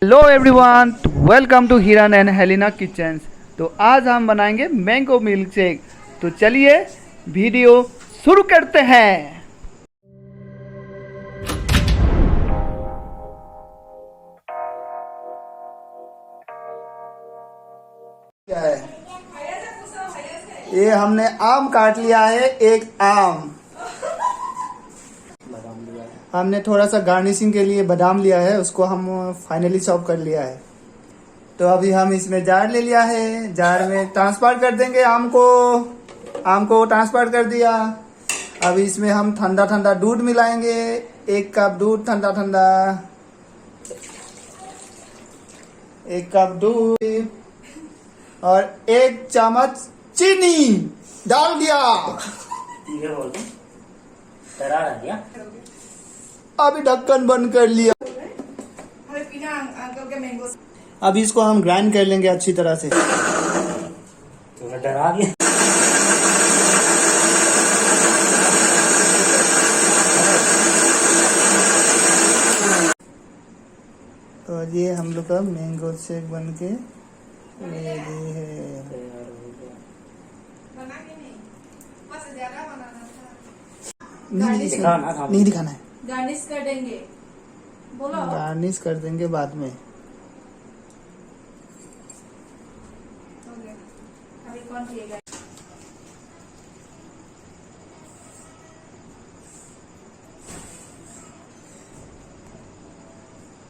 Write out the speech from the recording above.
Hello everyone, welcome to हिरन and Helena kitchens. तो आज हम बनाएंगे मैंगो मिल्क शेक। तो चलिए वीडियो शुरू करते हैं। क्या है ये? हमने आम काट लिया है, एक आम। हमने थोड़ा सा गार्निशिंग के लिए बादाम लिया है, उसको हम फाइनली चॉप कर लिया है। तो अभी हम इसमें जार ले लिया है, जार में ट्रांसफर कर देंगे आम को ट्रांसफर कर दिया। अभी इसमें हम ठंडा ठंडा दूध मिलाएंगे, 1 कप दूध, ठंडा ठंडा 1 कप दूध और 1 चम्मच चीनी डाल दिया। ये बोल दो, डरा दिया। अभी ढक्कन बंद कर लिया। अभी इसको हम ग्राइंड कर लेंगे अच्छी तरह से। तो डरा दिया। और ये हम लोग का मैंगो शेक बन के रेडी है। नहीं दिखाना है। गार्निश कर देंगे, बोलो। गार्निश कर देंगे बाद में। अभी कौन पिएगा?